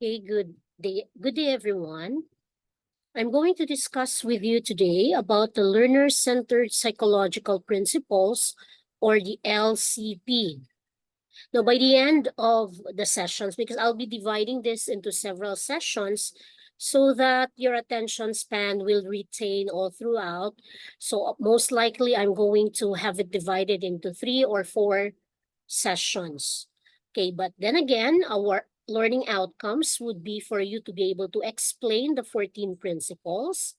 Okay, good day, everyone. I'm going to discuss with you today about the learner-centered psychological principles, or the LCP. Now, by the end of the sessions, because I'll be dividing this into several sessions so that your attention span will retain all throughout. So most likely, I'm going to have it divided into 3 or 4 sessions. Okay, but then again, our learning outcomes would be for you to be able to explain the 14 principles,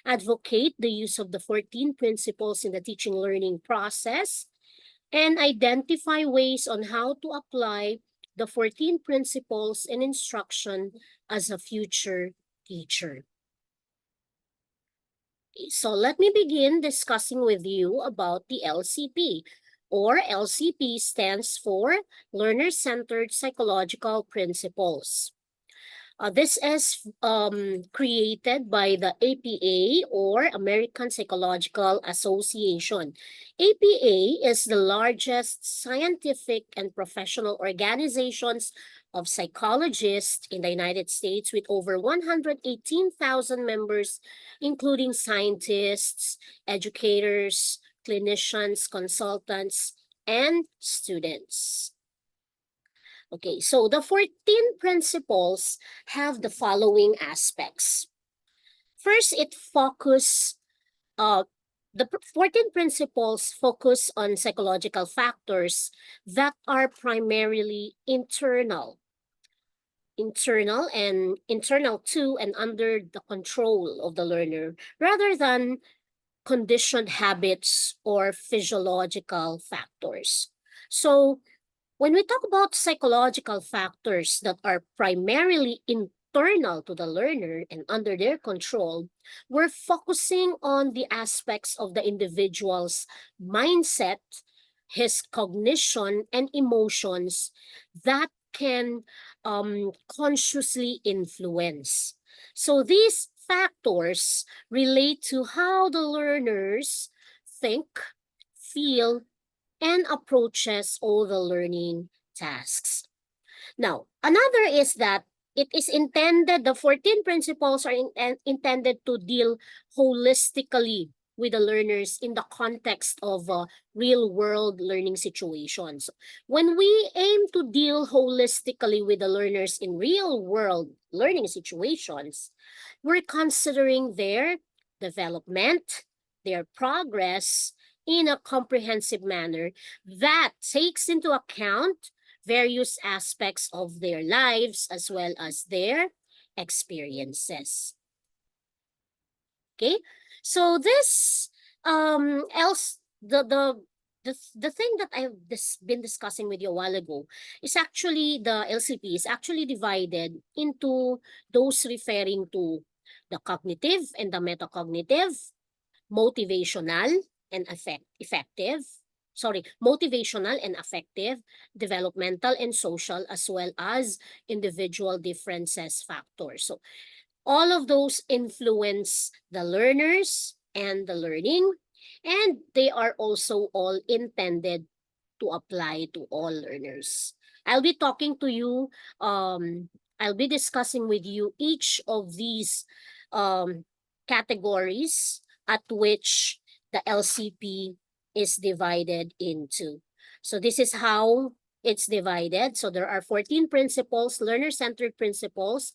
advocate the use of the 14 principles in the teaching learning process, and identify ways on how to apply the 14 principles in instruction as a future teacher. So let me begin discussing with you about the LCP, or LCP stands for Learner-Centered Psychological Principles. This is created by the APA, or American Psychological Association. APA is the largest scientific and professional organizations of psychologists in the United States, with over 118,000 members, including scientists, educators, clinicians, consultants, and students. Okay, so the 14 principles have the following aspects. First, uh, the 14 principles focus on psychological factors that are primarily internal to and under the control of the learner, rather than conditioned habits or physiological factors. So when we talk about psychological factors that are primarily internal to the learner and under their control, we're focusing on the aspects of the individual's mindset, his cognition, and emotions that can consciously influence. So these factors relate to how the learners think, feel, and approaches all the learning tasks. Now, another is that the 14 principles are intended to deal holistically with the learners in the context of real world learning situations. When we aim to deal holistically with the learners in real world learning situations, we're considering their development, their progress in a comprehensive manner that takes into account various aspects of their lives as well as their experiences. Okay, so this else the thing that been discussing with you a while ago is actually the LCP is actually divided into those referring to the cognitive and the metacognitive, motivational and motivational and affective, developmental and social, as well as individual differences factors. So all of those influence the learners and the learning, and they are also all intended to apply to all learners. I'll be talking to you, I'll be discussing with you each of these categories at which the LCP is divided into. So this is how it's divided. So there are 14 principles, learner-centered principles,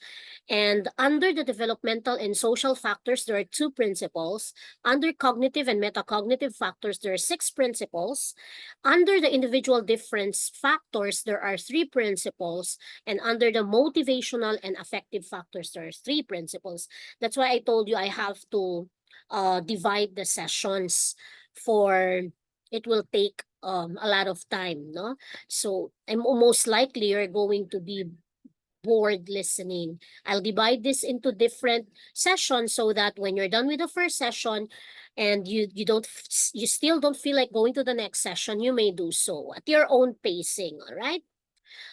and under the developmental and social factors, there are 2 principles. Under cognitive and metacognitive factors, there are 6 principles. Under the individual difference factors, there are 3 principles. And under the motivational and affective factors, there are 3 principles. That's why I told you I have to divide the sessions for it will take a lot of time, no? So I'm most likely you're going to be bored listening. I'll divide this into different sessions so that when you're done with the first session and you still don't feel like going to the next session, you may do so at your own pacing, all right?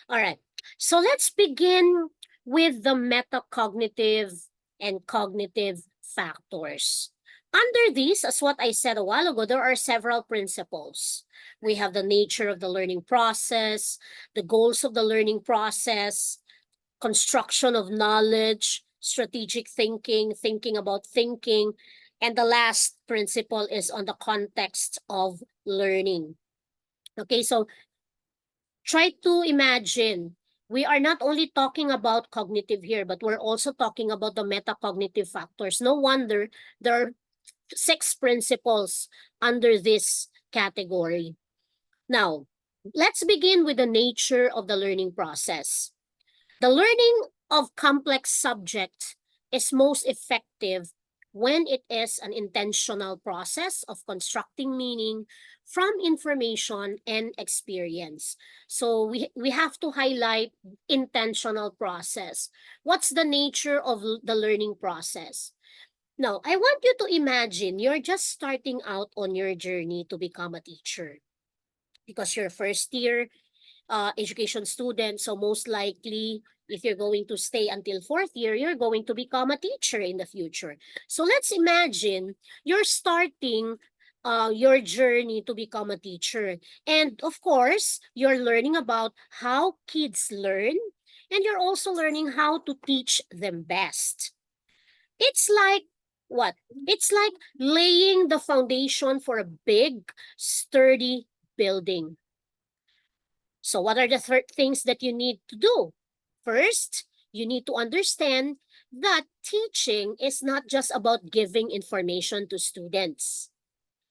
All right. So let's begin with the metacognitive and cognitive factors. Under these, as what I said a while ago, there are several principles. We have the nature of the learning process, the goals of the learning process, construction of knowledge, strategic thinking, thinking about thinking, and the last principle is on the context of learning. Okay, so try to imagine we are not only talking about cognitive here, but we're also talking about the metacognitive factors. No wonder there are 6 principles under this category. Now, let's begin with the nature of the learning process. The learning of complex subject is most effective when it is an intentional process of constructing meaning from information and experience. So we have to highlight intentional process. What's the nature of the learning process? Now, I want you to imagine you're just starting out on your journey to become a teacher because you're first year education student. So most likely, if you're going to stay until 4th year, you're going to become a teacher in the future. So let's imagine you're starting your journey to become a teacher. And of course, you're learning about how kids learn, and you're also learning how to teach them best. It's like what? It's like laying the foundation for a big, sturdy building. So what are the things that you need to do? First, you need to understand that teaching is not just about giving information to students.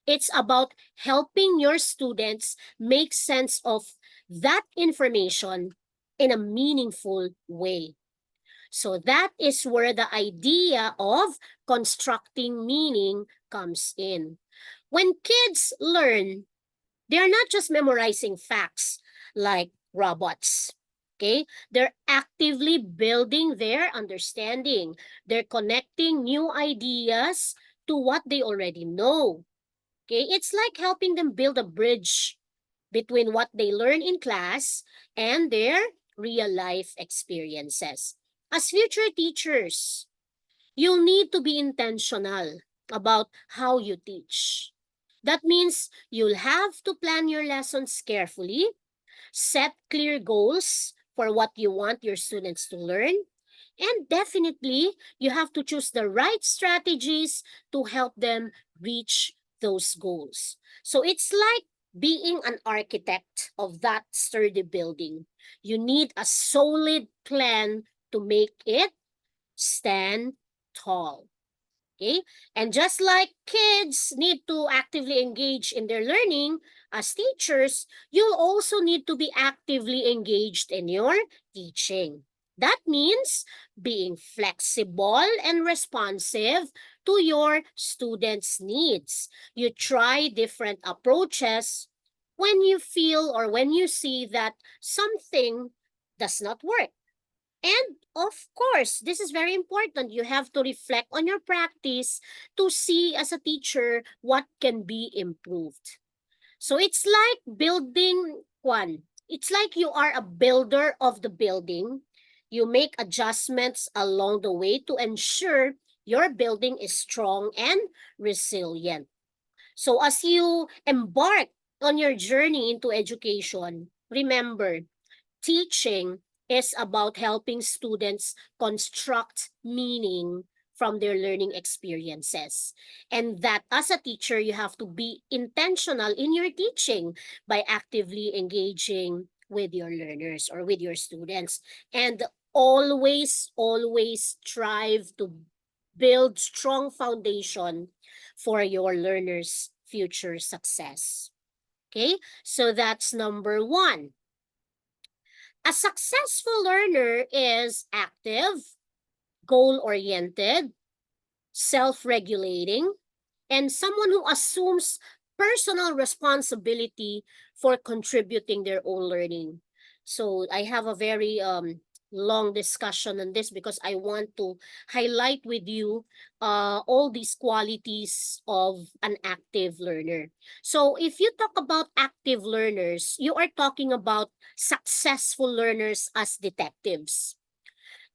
It's about helping your students make sense of that information in a meaningful way. So that is where the idea of constructing meaning comes in. When kids learn, they're not just memorizing facts like robots. Okay? They're actively building their understanding. They're connecting new ideas to what they already know. Okay? It's like helping them build a bridge between what they learn in class and their real life experiences. As future teachers, you'll need to be intentional about how you teach. That means you'll have to plan your lessons carefully, set clear goals for what you want your students to learn, and definitely you have to choose the right strategies to help them reach those goals. So it's like being an architect of that sturdy building. You need a solid plan to make it stand tall. Okay? And just like kids need to actively engage in their learning, as teachers, you'll also need to be actively engaged in your teaching. That means being flexible and responsive to your students' needs. You try different approaches when you feel or when you see that something does not work. And of course, this is very important. You have to reflect on your practice to see as a teacher what can be improved. So it's like building one. It's like you are a builder of the building. You make adjustments along the way to ensure your building is strong and resilient. So as you embark on your journey into education, remember, teaching is about helping students construct meaning from their learning experiences. And that as a teacher, you have to be intentional in your teaching by actively engaging with your learners or with your students. And always strive to build strong foundation for your learners' future success. Okay, so that's number 1. A successful learner is active, goal-oriented, self-regulating, and someone who assumes personal responsibility for contributing their own learning. So I have a very long discussion on this because I want to highlight with you all these qualities of an active learner. So if you talk about active learners, you are talking about successful learners as detectives.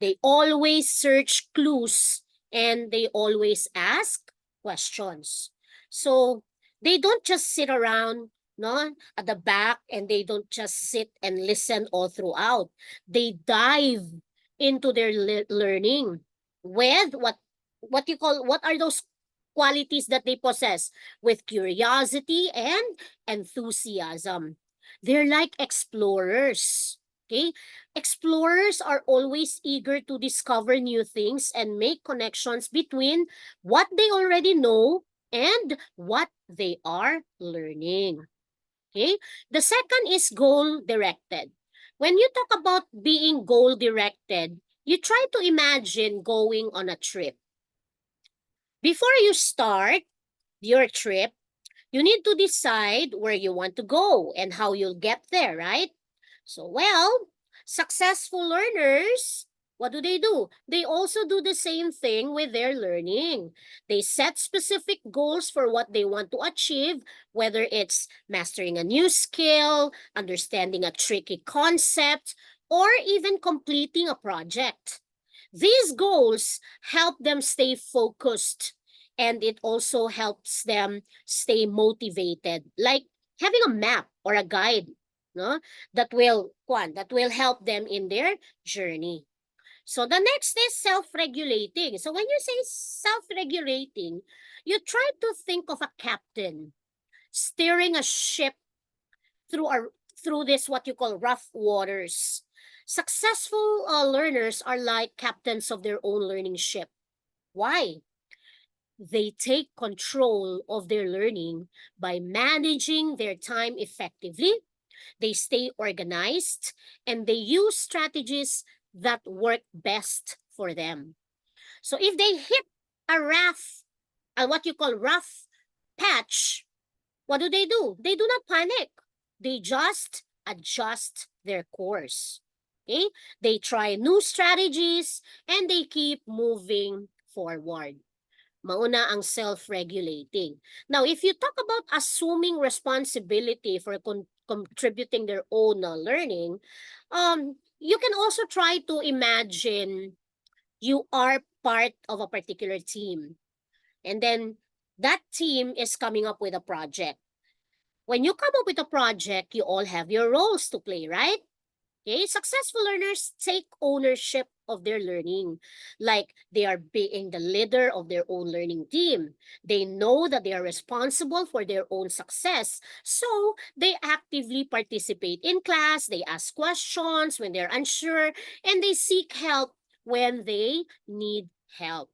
They always search clues and they always ask questions. So they don't just sit around no at the back and they don't just sit and listen all throughout. They dive into their learning with what are those qualities that they possess? With curiosity and enthusiasm. They're like explorers. Okay? Explorers are always eager to discover new things and make connections between what they already know and what they are learning. Okay? The second is goal directed. When you talk about being goal directed, you try to imagine going on a trip. Before you start your trip, you need to decide where you want to go and how you'll get there, right? So, well, successful learners, what do? They also do the same thing with their learning. They set specific goals for what they want to achieve, whether it's mastering a new skill, understanding a tricky concept, or even completing a project. These goals help them stay focused, and it also helps them stay motivated, like having a map or a guide, no, that will help them in their journey. So the next is self-regulating. So when you say self-regulating, you try to think of a captain steering a ship through a through this what you call rough waters. Successful learners are like captains of their own learning ship. Why? They take control of their learning by managing their time effectively. They stay organized and they use strategies that work best for them. So if they hit a rough, what you call rough patch, what do? They do not panic. They just adjust their course. Okay? They try new strategies and they keep moving forward. Mauna ang self-regulating. Now, if you talk about assuming responsibility for contributing their own learning, you can also try to imagine you are part of a particular team. And then that team is coming up with a project. When you come up with a project, you all have your roles to play, right? Okay, successful learners take ownership of their learning, like they are being the leader of their own learning team. They know that they are responsible for their own success, so they actively participate in class, they ask questions when they're unsure, and they seek help when they need help.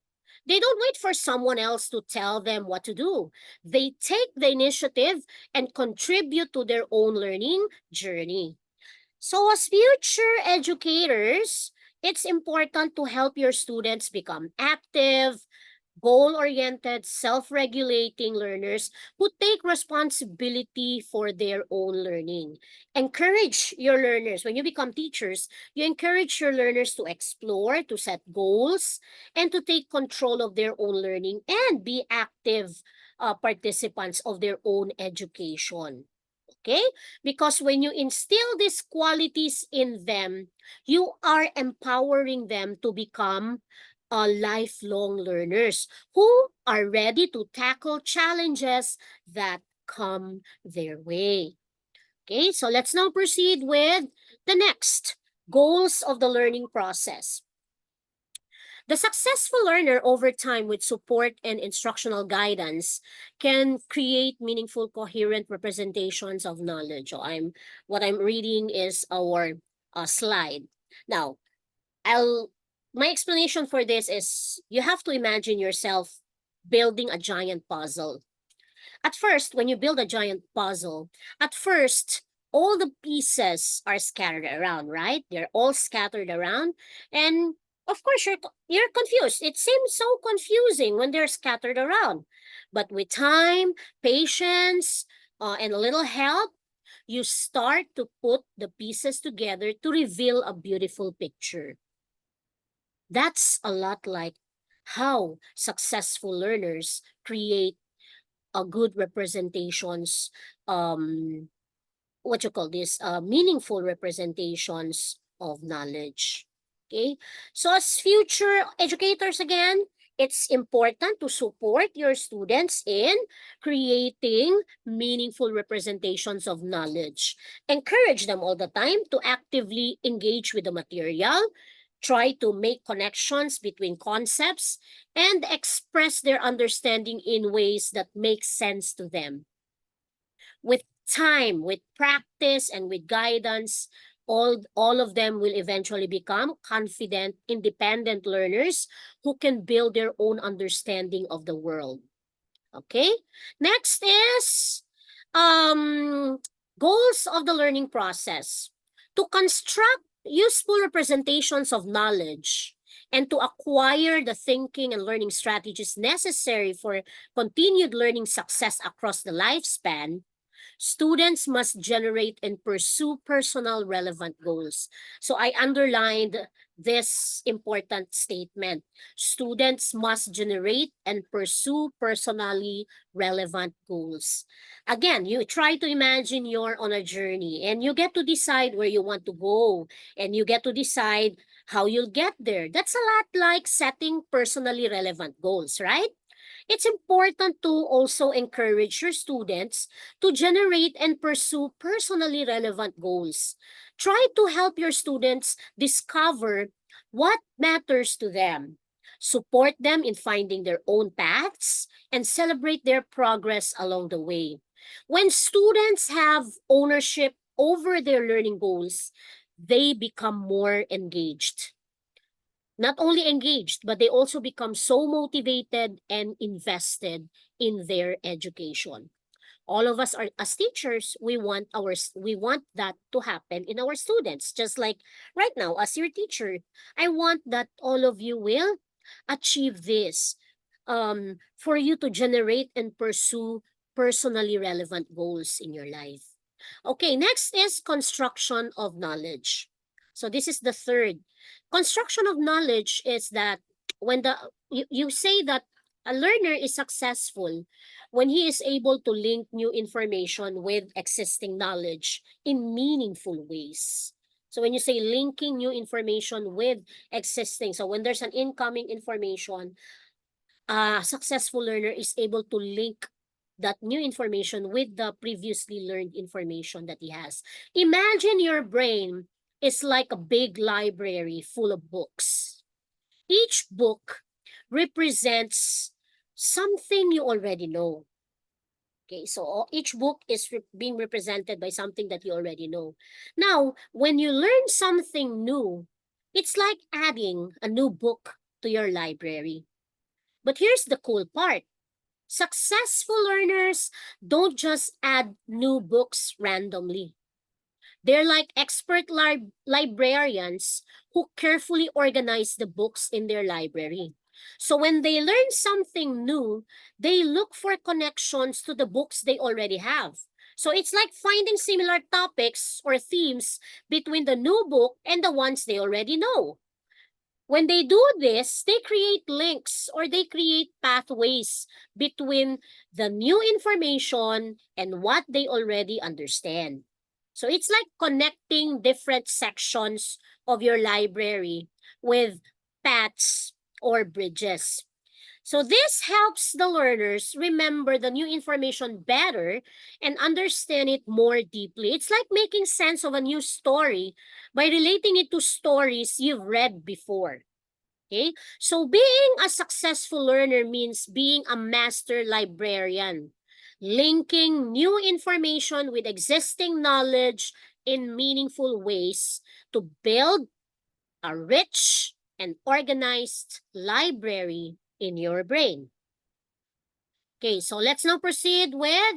They don't wait for someone else to tell them what to do. They take the initiative and contribute to their own learning journey. So as future educators, it's important to help your students become active, goal-oriented, self-regulating learners who take responsibility for their own learning. Encourage your learners. When you become teachers, you encourage your learners to explore, to set goals, and to take control of their own learning and be active participants of their own education. Okay? Because when you instill these qualities in them, you are empowering them to become lifelong learners who are ready to tackle challenges that come their way. Okay, so let's now proceed with the next goals of the learning process. The successful learner over time with support and instructional guidance can create meaningful, coherent representations of knowledge. So what I'm reading is our slide. Now, my explanation for this is you have to imagine yourself building a giant puzzle. At first, when you build a giant puzzle, at first, all the pieces are scattered around, right? They're all scattered around. And of course, you're confused. It seems so confusing when they're scattered around. But with time, patience, and a little help, you start to put the pieces together to reveal a beautiful picture. That's a lot like how successful learners create a good representations, what you call this, meaningful representations of knowledge. Okay, so as future educators again, it's important to support your students in creating meaningful representations of knowledge. Encourage them all the time to actively engage with the material, try to make connections between concepts, and express their understanding in ways that make sense to them. With time, with practice, and with guidance, all of them will eventually become confident, independent learners who can build their own understanding of the world. Okay? Next is um, goals of the learning process. To construct useful representations of knowledge and to acquire the thinking and learning strategies necessary for continued learning success across the lifespan, students must generate and pursue personal relevant goals. So I underlined this important statement. Students must generate and pursue personally relevant goals. Again, you try to imagine you're on a journey and you get to decide where you want to go and you get to decide how you'll get there. That's a lot like setting personally relevant goals, right? It's important to also encourage your students to generate and pursue personally relevant goals. Try to help your students discover what matters to them. Support them in finding their own paths and celebrate their progress along the way. When students have ownership over their learning goals, they become more engaged. Not only engaged, but they also become so motivated and invested in their education. All of us are as teachers, we want that to happen in our students. Just like right now, as your teacher, I want that all of you will achieve this. For you to generate and pursue personally relevant goals in your life. Okay, next is construction of knowledge. So this is the third. Construction of knowledge is that when you say that a learner is successful when he is able to link new information with existing knowledge in meaningful ways. So when you say linking new information with existing, so when there's an incoming information, a successful learner is able to link that new information with the previously learned information that he has. Imagine your brain is like a big library full of books. Each book represents something you already know. Okay, so each book is being represented by something that you already know. Now, when you learn something new, it's like adding a new book to your library. But here's the cool part. Successful learners don't just add new books randomly. They're like expert librarians who carefully organize the books in their library. So when they learn something new, they look for connections to the books they already have. So it's like finding similar topics or themes between the new book and the ones they already know. When they do this, they create links or they create pathways between the new information and what they already understand. So it's like connecting different sections of your library with paths or bridges. So this helps the learners remember the new information better and understand it more deeply. It's like making sense of a new story by relating it to stories you've read before. Okay? So being a successful learner means being a master librarian, linking new information with existing knowledge in meaningful ways to build a rich and organized library in your brain. Okay, so let's now proceed with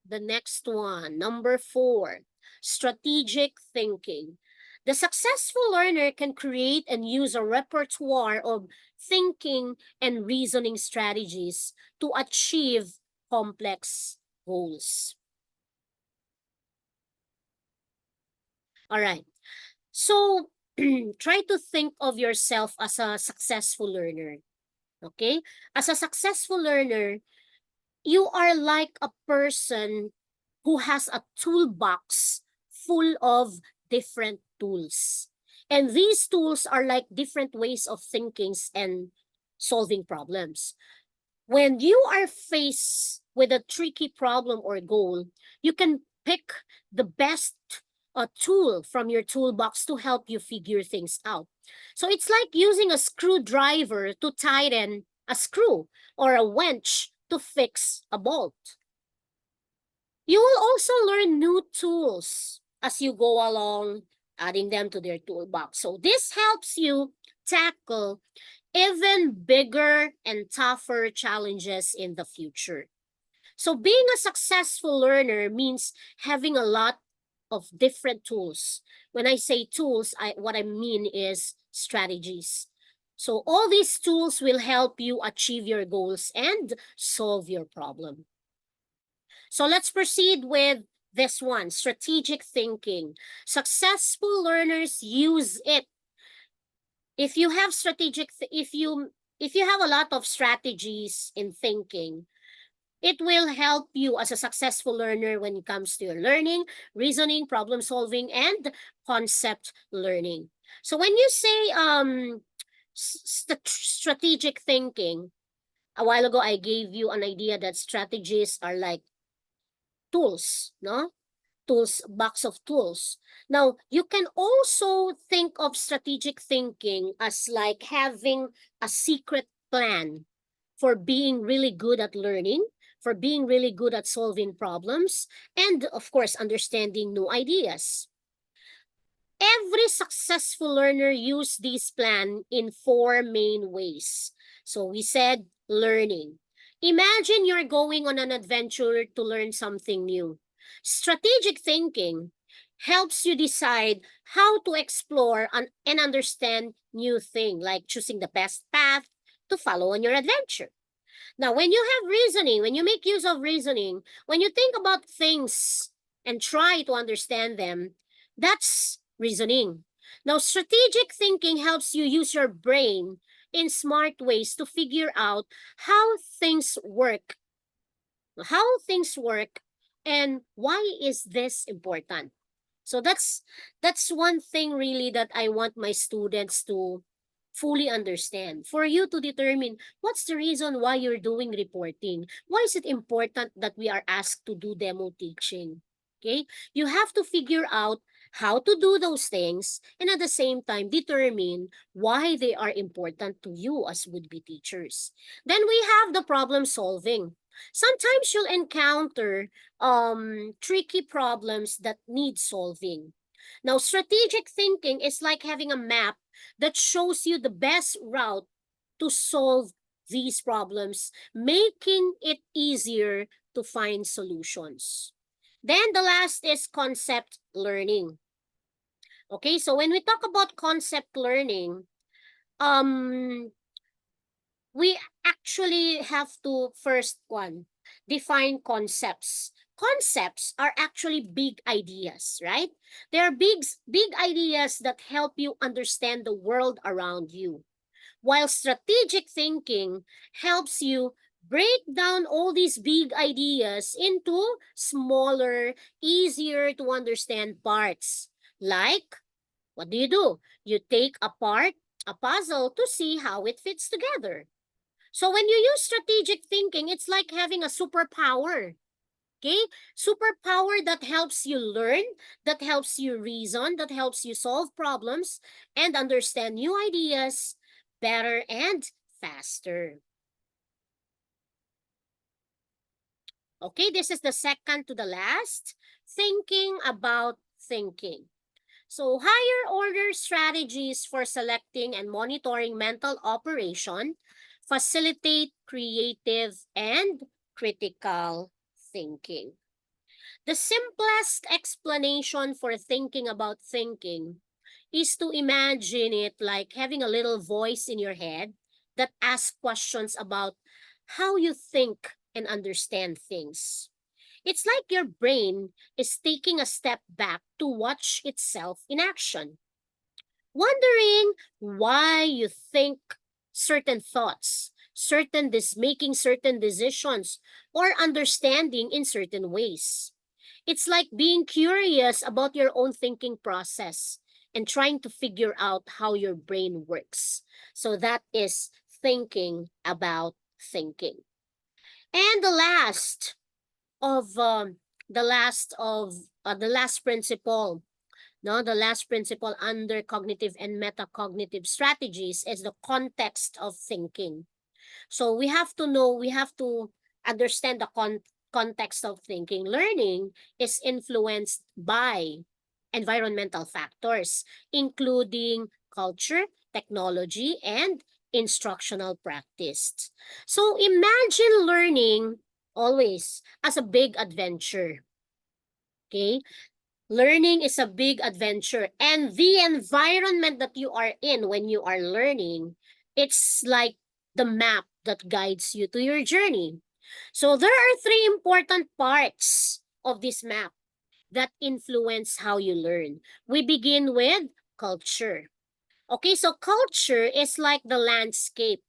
the next one, number 4, strategic thinking. The successful learner can create and use a repertoire of thinking and reasoning strategies to achieve complex goals. All right. So try to think of yourself as a successful learner. Okay? As a successful learner, you are like a person who has a toolbox full of different tools. And these tools are like different ways of thinking and solving problems. When you are faced with a tricky problem or goal, you can pick the best a tool from your toolbox to help you figure things out. So it's like using a screwdriver to tighten a screw or a wrench to fix a bolt. You will also learn new tools as you go along, adding them to their toolbox. So this helps you tackle even bigger and tougher challenges in the future. So being a successful learner means having a lot of different tools. When I say tools, what I mean is strategies. So all these tools will help you achieve your goals and solve your problem. So let's proceed with this one, strategic thinking. Successful learners use it. If you have if you have a lot of strategies in thinking, it will help you as a successful learner when it comes to your learning, reasoning, problem solving, and concept learning. So when you say strategic thinking, a while ago I gave you an idea that strategies are like tools, no? Tools, box of tools. Now, you can also think of strategic thinking as like having a secret plan for being really good at learning, for being really good at solving problems, and of course, understanding new ideas. Every successful learner used this plan in four main ways. So we said learning. Imagine you're going on an adventure to learn something new. Strategic thinking helps you decide how to explore and understand new thing, like choosing the best path to follow on your adventure. Now, when you have reasoning, when you make use of reasoning, when you think about things and try to understand them, that's reasoning. Now, strategic thinking helps you use your brain in smart ways to figure out how things work, how things work, and why is this important. So that's one thing really that I want my students to fully understand. For you to determine what's the reason why you're doing reporting. Why is it important that we are asked to do demo teaching? Okay? You have to figure out how to do those things and at the same time determine why they are important to you as would-be teachers. Then we have the problem solving. Sometimes you'll encounter tricky problems that need solving. Now, strategic thinking is like having a map that shows you the best route to solve these problems, making it easier to find solutions. Then the last is concept learning. Okay, so when we talk about concept learning, um, we actually have to first one, define concepts. Concepts are actually big ideas, right? They are big ideas that help you understand the world around you. While strategic thinking helps you break down all these big ideas into smaller, easier to understand parts. Like, what do? You take apart a puzzle to see how it fits together. So when you use strategic thinking, it's like having a superpower. Okay? Superpower that helps you learn, that helps you reason, that helps you solve problems and understand new ideas better and faster. Okay, this is the second to the last. Thinking about thinking. So higher order strategies for selecting and monitoring mental operation facilitate creative and critical thinking. The simplest explanation for thinking about thinking is to imagine it like having a little voice in your head that asks questions about how you think and understand things. It's like your brain is taking a step back to watch itself in action, wondering why you think certain thoughts, making certain decisions, or understanding in certain ways. It's like being curious about your own thinking process and trying to figure out how your brain works. So that is thinking about thinking. And of the last principle No, the last principle under cognitive and metacognitive strategies is the context of thinking. So we have to know, we have to understand the context of thinking. Learning is influenced by environmental factors, including culture, technology, and instructional practice. So imagine learning always as a big adventure. Okay? Learning is a big adventure, and the environment that you are in when you are learning, it's like the map that guides you to your journey. So there are three important parts of this map that influence how you learn. We begin with culture. Okay, so culture is like the landscape.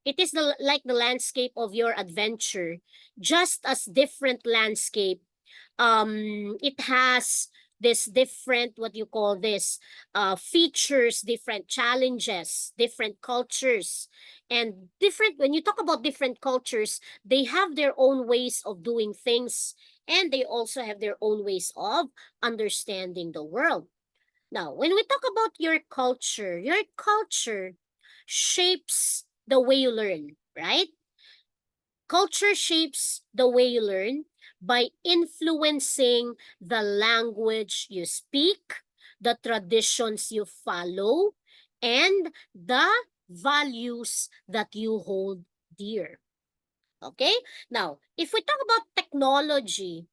It is like the landscape of your adventure, just as different landscape, it has this different, what you call this, features, different challenges, different cultures, and different, when you talk about different cultures, they have their own ways of doing things, and they also have their own ways of understanding the world. Now when we talk about your culture shapes the way you learn, right? Culture shapes the way you learn by influencing the language you speak, the traditions you follow, and the values that you hold dear. Okay? Now, if we talk about technology,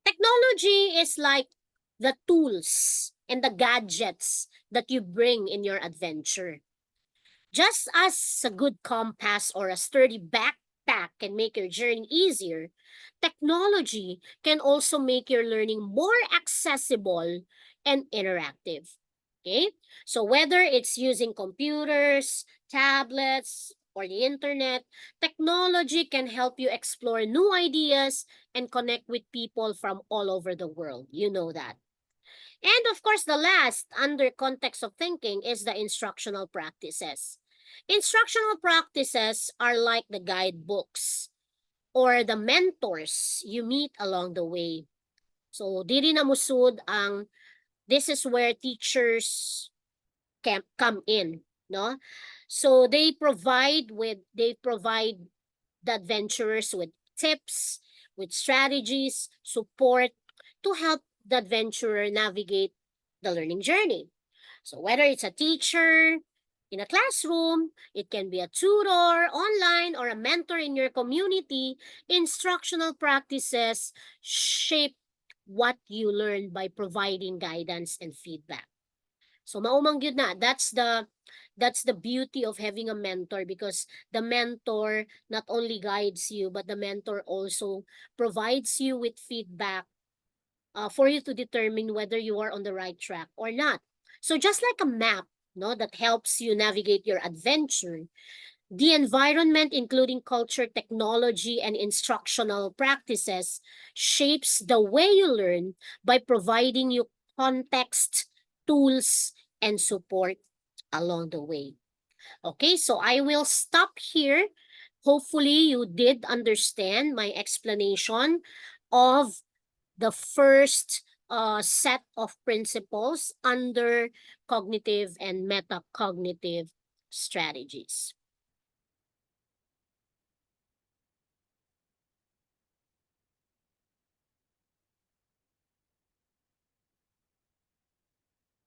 technology is like the tools and the gadgets that you bring in your adventure. Just as a good compass or a sturdy backpack can make your journey easier, technology can also make your learning more accessible and interactive. Okay? So whether it's using computers, tablets, or the internet, technology can help you explore new ideas and connect with people from all over the world. You know that. And of course, the last under context of thinking is the instructional practices. Instructional practices are like the guidebooks or the mentors you meet along the way. So, diri na musud ang this is where teachers can come in, no? So they provide the adventurers with tips, with strategies, support to help the adventurer navigate the learning journey. So whether it's a teacher in a classroom, it can be a tutor online or a mentor in your community, instructional practices shape what you learn by providing guidance and feedback. So maumang yun na. That's the beauty of having a mentor, because the mentor not only guides you, but the mentor also provides you with feedback for you to determine whether you are on the right track or not. So just like a map, no, that helps you navigate your adventure, the environment, including culture, technology, and instructional practices, shapes the way you learn by providing you context, tools, and support along the way. Okay, so I will stop here. Hopefully, you did understand my explanation of the first set of principles under cognitive and metacognitive strategies.